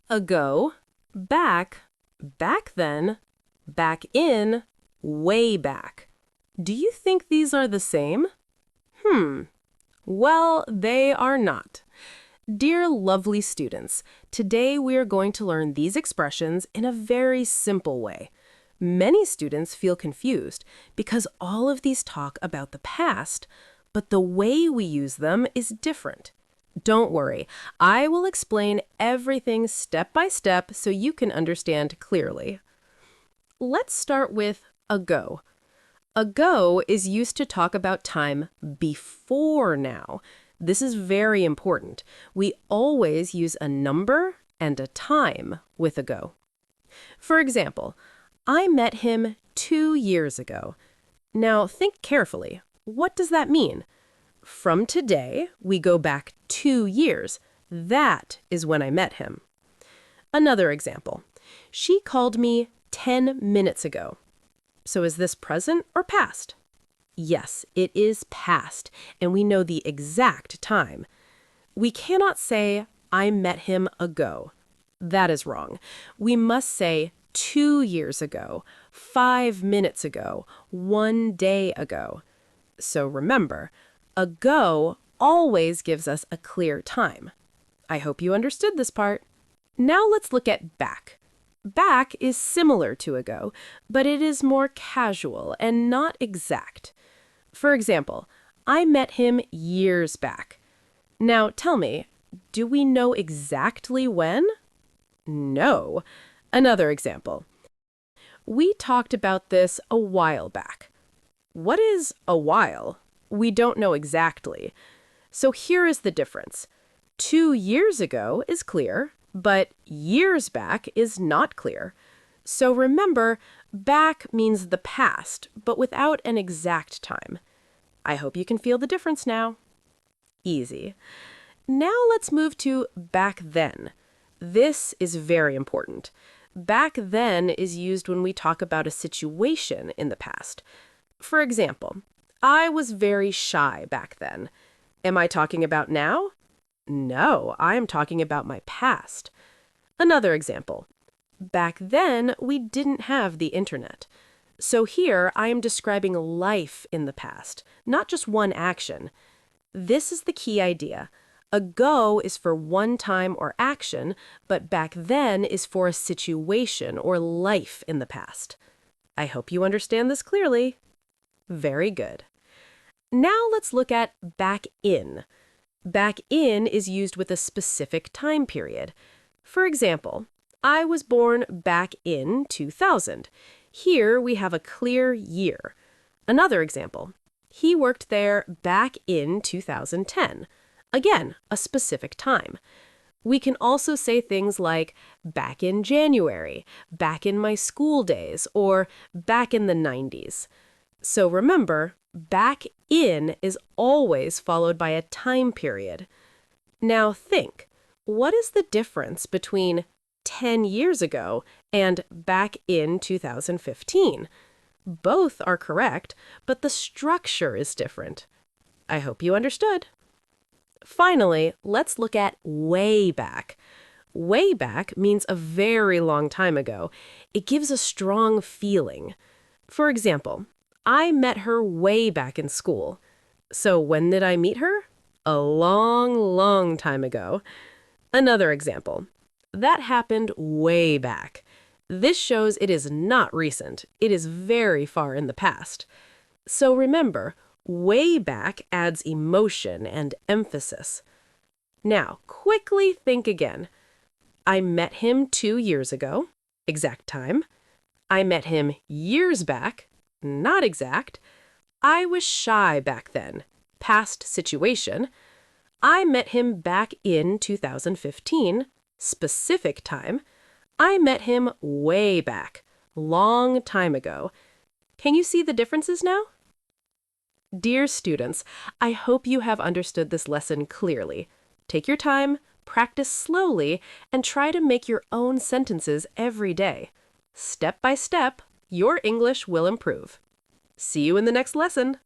Ago, back, back then, back in, way back. Do you think these are the same? Hmm. Well, they are not. Dear lovely students, today we are going to learn these expressions in a very simple way. Many students feel confused because all of these talk about the past, but the way we use them is different. Don't worry, I will explain everything step by step so you can understand clearly. Let's start with ago. Ago is used to talk about time before now. This is very important. We always use a number and a time with ago. For example, I met him 2 years ago. Now think carefully. What does that mean? From today, we go back 2 years. That is when I met him. Another example. She called me 10 minutes ago. So is this present or past? Yes, it is past, and we know the exact time. We cannot say, I met him ago. That is wrong. We must say 2 years ago, 5 minutes ago, 1 day ago. So remember, ago always gives us a clear time. I hope you understood this part. Now let's look at back. Back is similar to ago, but it is more casual and not exact. For example, I met him years back. Now tell me, do we know exactly when? No. Another example. We talked about this a while back. What is a while? We don't know exactly. So here is the difference. 2 years ago is clear, but years back is not clear. So remember, back means the past, but without an exact time. I hope you can feel the difference now. Easy. Now let's move to back then. This is very important. Back then is used when we talk about a situation in the past. For example, I was very shy back then. Am I talking about now? No, I am talking about my past. Another example. Back then, we didn't have the internet. So here, I am describing life in the past, not just one action. This is the key idea. Ago is for one time or action, but back then is for a situation or life in the past. I hope you understand this clearly. Very good. Now let's look at back in. Back in is used with a specific time period. For example, I was born back in 2000. Here we have a clear year. Another example, he worked there back in 2010. Again, a specific time. We can also say things like back in January, back in my school days, or back in the 90s. So remember, back in is always followed by a time period. Now think, what is the difference between 10 years ago and back in 2015? Both are correct, but the structure is different. I hope you understood. Finally, let's look at way back. Way back means a very long time ago. It gives a strong feeling. For example, I met her way back in school. So when did I meet her? A long, long time ago. Another example. That happened way back. This shows it is not recent. It is very far in the past. So remember, way back adds emotion and emphasis. Now, quickly think again. I met him 2 years ago, exact time. I met him years back, not exact. I was shy back then, past situation. I met him back in 2015, specific time. I met him way back, long time ago. Can you see the differences now? Dear students, I hope you have understood this lesson clearly. Take your time, practice slowly, and try to make your own sentences every day. Step by step, your English will improve. See you in the next lesson.